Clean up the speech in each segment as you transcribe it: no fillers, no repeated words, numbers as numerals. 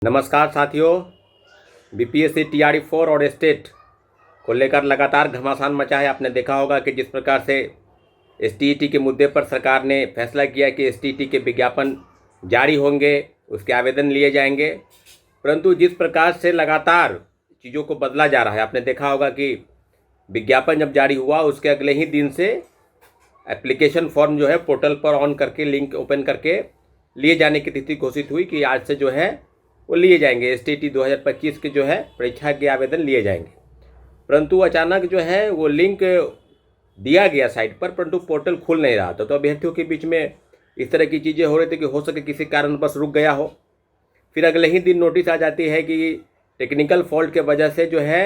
नमस्कार साथियों। BPSC TRE 4 और स्टेट को लेकर लगातार घमासान मचा है। आपने देखा होगा कि जिस प्रकार से एसटीईटी के मुद्दे पर सरकार ने फैसला किया कि एसटीईटी के विज्ञापन जारी होंगे, उसके आवेदन लिए जाएंगे, परंतु जिस प्रकार से लगातार चीज़ों को बदला जा रहा है, आपने देखा होगा कि विज्ञापन जब जारी हुआ उसके अगले ही दिन से एप्लीकेशन फॉर्म जो है पोर्टल पर ऑन करके लिंक ओपन करके लिए जाने की तिथि घोषित हुई कि आज से जो है वो लिए जाएंगे। एसटीईटी 2025 के जो है परीक्षा के आवेदन लिए जाएंगे, परंतु अचानक जो है वो लिंक दिया गया साइट पर, परंतु पोर्टल खुल नहीं रहा था। तो अभ्यर्थियों के बीच में इस तरह की चीज़ें हो रही थी कि हो सके किसी कारणवश रुक गया हो। फिर अगले ही दिन नोटिस आ जाती है कि टेक्निकल फॉल्ट के वजह से जो है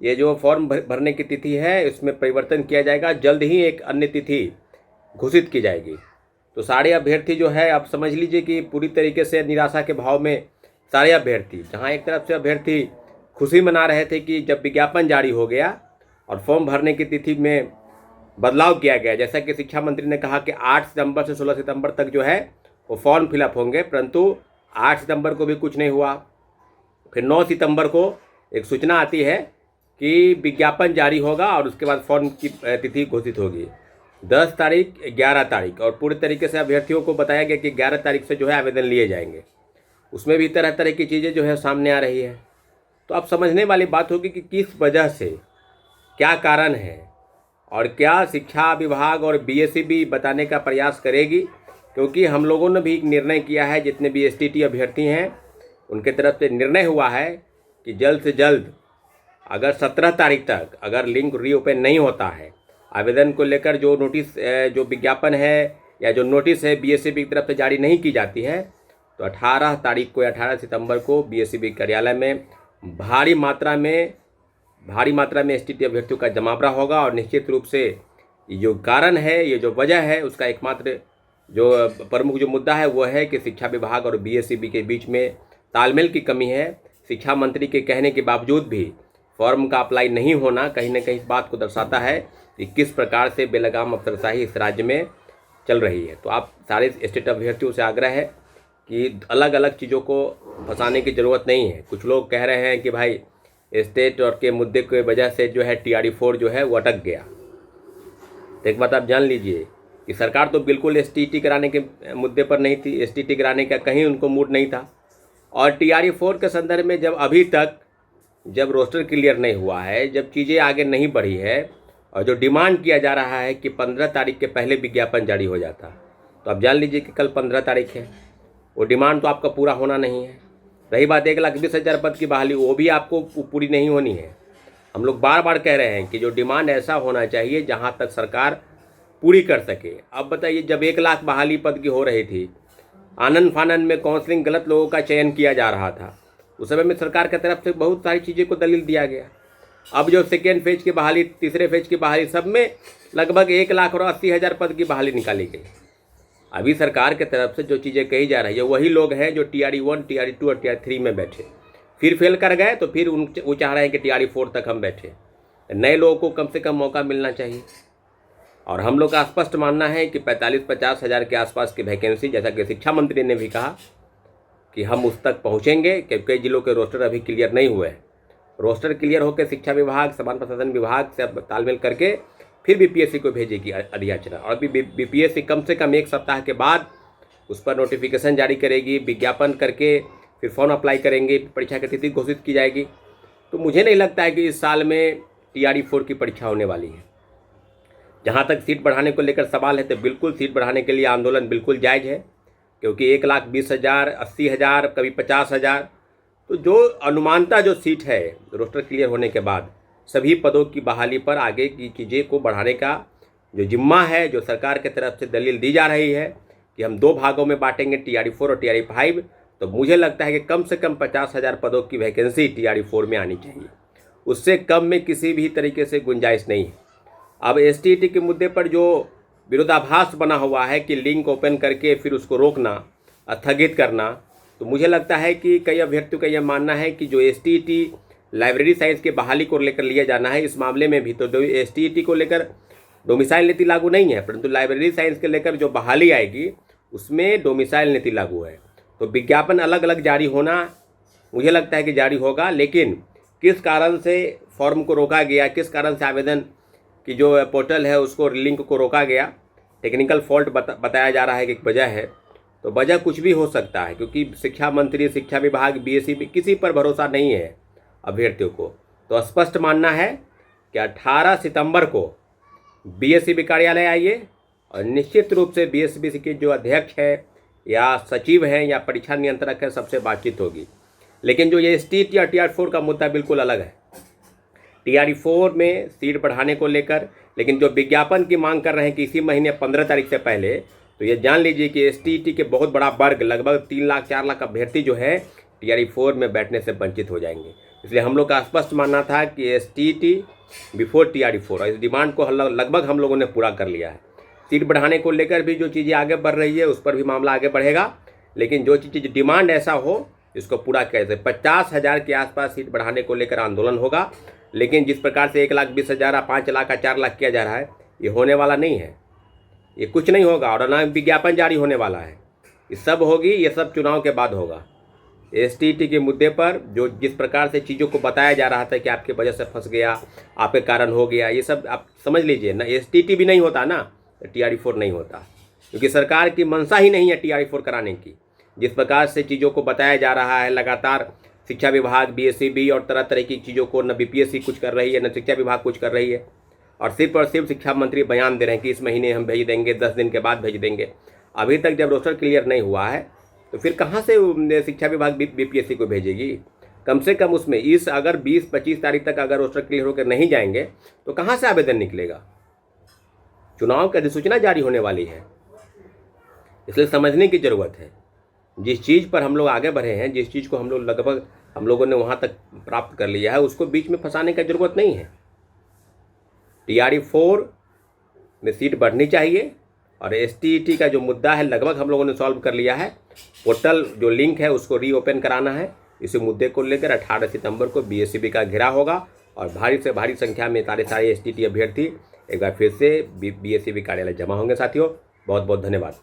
ये जो फॉर्म भरने की तिथि है इसमें परिवर्तन किया जाएगा, जल्द ही एक अन्य तिथि घोषित की जाएगी। तो सारे अभ्यर्थी जो है आप समझ लीजिए कि पूरी तरीके से निराशा के भाव में सारे अभ्यर्थी, जहां एक तरफ से अभ्यर्थी खुशी मना रहे थे कि जब विज्ञापन जारी हो गया और फॉर्म भरने की तिथि में बदलाव किया गया, जैसा कि शिक्षा मंत्री ने कहा कि 8 सितंबर से 16 सितंबर तक जो है वो फॉर्म फिलअप होंगे, परंतु 8 सितंबर को भी कुछ नहीं हुआ। फिर 9 सितंबर को एक सूचना आती है कि विज्ञापन जारी होगा और उसके बाद फॉर्म की तिथि घोषित होगी 10 तारीख, 11 तारीख, और पूरी तरीके से अभ्यर्थियों को बताया गया कि 11 तारीख से जो है आवेदन लिए जाएंगे। उसमें भी तरह तरह की चीज़ें जो है सामने आ रही है। तो अब समझने वाली बात होगी कि किस वजह से, क्या कारण है, और क्या शिक्षा विभाग और बीएसई भी बताने का प्रयास करेगी, क्योंकि हम लोगों ने भी एक निर्णय किया है, जितने भी एसटीईटी अभ्यर्थी हैं उनके तरफ से निर्णय हुआ है कि जल्द से जल्द अगर 17 तारीख तक अगर लिंक रीओपन नहीं होता है, आवेदन को लेकर जो नोटिस, जो विज्ञापन है या जो नोटिस है बीएसई की तरफ से जारी नहीं की जाती है, तो 18 तारीख को या 18 सितंबर को बीएसई कार्यालय में भारी मात्रा में एसटीईटी अभ्यर्थियों का जमावड़ा होगा। और निश्चित रूप से ये जो कारण है, ये जो वजह है, उसका एकमात्र जो प्रमुख जो मुद्दा है वो है कि शिक्षा विभाग और बीएसई के बीच में तालमेल की कमी है। शिक्षा मंत्री के कहने के बावजूद भी फॉर्म का अप्लाई नहीं होना कहीं ना कहीं इस बात को दर्शाता है कि किस प्रकार से बेलगाम अफसरशाही इस राज्य में चल रही है। तो आप सारे स्टेट अभ्यर्थियों से आग्रह है कि अलग अलग चीज़ों को फंसाने की ज़रूरत नहीं है। कुछ लोग कह रहे हैं कि भाई स्टेट और के मुद्दे की वजह से जो है टीआरई 4 जो है वो अटक गया। तो एक बात आप जान लीजिए कि सरकार तो बिल्कुल एसटीईटी कराने के मुद्दे पर नहीं थी, एसटीईटी कराने का कहीं उनको मूड नहीं था। और टीआरई 4 के संदर्भ में जब अभी तक जब रोस्टर क्लियर नहीं हुआ है, जब चीज़ें आगे नहीं बढ़ी है, और जो डिमांड किया जा रहा है कि 15 तारीख के पहले विज्ञापन जारी हो जाता, तो आप जान लीजिए कि कल 15 तारीख है, वो डिमांड तो आपका पूरा होना नहीं है। रही बात 1,20,000 पद की बहाली, वो भी आपको पूरी नहीं होनी है। हम लोग बार बार कह रहे हैं कि जो डिमांड ऐसा होना चाहिए जहां तक सरकार पूरी कर सके। अब बताइए, जब 1 लाख बहाली पद की हो रही थी, आनंद फानंद में काउंसलिंग गलत लोगों का चयन किया जा रहा था, उस समय में सरकार की तरफ से बहुत सारी चीज़ें को दलील दिया गया। अब जो सेकेंड फेज की बहाली, तीसरे फेज की बहाली, सब में लगभग 1,80,000 पद की बहाली निकाली गई। अभी सरकार के तरफ से जो चीज़ें कही जा रही है वही लोग हैं जो टीआरई 1, टीआरई 2 और टीआरई 3 में बैठे, फिर फेल कर गए, तो फिर वो चाह रहे हैं कि टीआरई 4 तक हम बैठे। नए लोगों को कम से कम मौका मिलना चाहिए। और हम लोग का स्पष्ट मानना है कि 45-50 हज़ार के आसपास की वैकेंसी, जैसा कि शिक्षा मंत्री ने भी कहा कि हम उस तक पहुँचेंगे, क्योंकि कई जिलों के रोस्टर अभी क्लियर नहीं हुए हैं। रोस्टर क्लियर होकर शिक्षा विभाग, समान प्रशासन विभाग से तालमेल करके फिर बीपीएससी को भेजेगी अधियाचना, और बीपीएससी कम से कम 1 सप्ताह के बाद उस पर नोटिफिकेशन जारी करेगी, विज्ञापन करके फिर फॉर्म अप्लाई करेंगे, परीक्षा की तिथि घोषित की जाएगी। तो मुझे नहीं लगता है कि इस साल में टीआरई 4 की परीक्षा होने वाली है। जहाँ तक सीट बढ़ाने को लेकर सवाल है, तो बिल्कुल सीट बढ़ाने के लिए आंदोलन बिल्कुल जायज़ है, क्योंकि 1,20,000, 80,000, कभी 50,000, तो जो अनुमानता जो सीट है रोस्टर क्लियर होने के बाद सभी पदों की बहाली पर आगे की चीज़ें को बढ़ाने का जो जिम्मा है, जो सरकार की तरफ से दलील दी जा रही है कि हम 2 भागों में बांटेंगे, टीआरई 4 और टीआरई 5, तो मुझे लगता है कि कम से कम 50,000 पदों की वैकेंसी टीआरई 4 में आनी चाहिए। उससे कम में किसी भी तरीके से गुंजाइश नहीं है। अब एसटीईटी के मुद्दे पर जो विरोधाभास बना हुआ है कि लिंक ओपन करके फिर उसको रोकना, स्थगित करना, तो मुझे लगता है कि कई अभ्यर्थियों का यह मानना है कि जो एसटीईटी लाइब्रेरी साइंस के बहाली को लेकर लिया जाना है, इस मामले में भी तो एसटीईटी को लेकर डोमिसाइल नीति लागू नहीं है, परंतु लाइब्रेरी साइंस के लेकर जो बहाली आएगी उसमें डोमिसाइल नीति लागू है। तो विज्ञापन अलग अलग जारी होना मुझे लगता है कि जारी होगा, लेकिन किस कारण से फॉर्म को रोका गया, किस कारण से आवेदन की जो पोर्टल है उसको लिंक को रोका गया, टेक्निकल फॉल्ट बताया जा रहा है कि एक वजह है। तो वजह कुछ भी हो सकता है, क्योंकि शिक्षा मंत्री, शिक्षा विभाग, बीएसई किसी पर भरोसा नहीं है अभ्यर्थियों को। तो स्पष्ट मानना है कि 18 सितंबर को बीएसई कार्यालय आइए और निश्चित रूप से बीएसई के जो अध्यक्ष है या सचिव हैं या परीक्षा नियंत्रक है, सबसे बातचीत होगी। लेकिन जो ये STET या TR4 का मुद्दा बिल्कुल अलग है। TR4 में सीट बढ़ाने को लेकर, लेकिन जो विज्ञापन की मांग कर रहे हैं कि इसी महीने 15 तारीख से पहले, तो ये जान लीजिए कि STET के बहुत बड़ा वर्ग, लगभग 3 लाख 4 लाख अभ्यर्थी जो है TR4 में बैठने से वंचित हो जाएंगे। इसलिए हम लोग का स्पष्ट मानना था कि STET बिफोर TR4, और इस डिमांड को लगभग हम लोगों ने पूरा कर लिया है। सीट बढ़ाने को लेकर भी जो चीज़ें आगे बढ़ रही है उस पर भी मामला आगे बढ़ेगा, लेकिन जो चीज़ डिमांड ऐसा हो इसको पूरा कैसे 50,000 के आसपास सीट बढ़ाने को लेकर आंदोलन होगा। लेकिन जिस प्रकार से 1,20,000, 5 लाख, 4 लाख किया जा रहा है, ये होने वाला नहीं है, ये कुछ नहीं होगा। और ना विज्ञापन जारी होने वाला है, ये सब होगी, ये सब चुनाव के बाद होगा। STET के मुद्दे पर जो जिस प्रकार से चीज़ों को बताया जा रहा था कि आपके वजह से फंस गया, आपके कारण हो गया, ये सब आप समझ लीजिए ना। STET भी नहीं होता ना, TR4 नहीं होता, क्योंकि सरकार की मंशा ही नहीं है TR4 कराने की। जिस प्रकार से चीज़ों को बताया जा रहा है, लगातार शिक्षा विभाग, BSEB और तरह तरह की चीज़ों को, न BPSC कुछ कर रही है, न शिक्षा विभाग कुछ कर रही है, और सिर्फ शिक्षा मंत्री बयान दे रहे हैं कि इस महीने हम भेज देंगे, 10 दिन के बाद भेज देंगे। अभी तक जब रोस्टर क्लियर नहीं हुआ है तो फिर कहाँ से शिक्षा विभाग BPSC को भेजेगी? कम से कम उसमें अगर 20-25 तारीख तक अगर रोस्टर क्लियर होकर नहीं जाएंगे तो कहाँ से आवेदन निकलेगा? चुनाव की अधिसूचना जारी होने वाली है, इसलिए समझने की ज़रूरत है। जिस चीज़ पर हम लोग आगे बढ़े हैं, जिस चीज़ को हम लोगों ने वहाँ तक प्राप्त कर लिया है, उसको बीच में फंसाने की ज़रूरत नहीं है। TR4 में सीट बढ़नी चाहिए, और STET का जो मुद्दा है लगभग हम लोगों ने सॉल्व कर लिया है। पोर्टल जो लिंक है उसको रीओपन कराना है। इसी मुद्दे को लेकर 18 सितंबर को BSEB का घेराव होगा, और भारी से भारी संख्या में सारे STET अभ्यर्थी एक बार फिर से BSEB कार्यालय जमा होंगे। साथियों, बहुत बहुत धन्यवाद।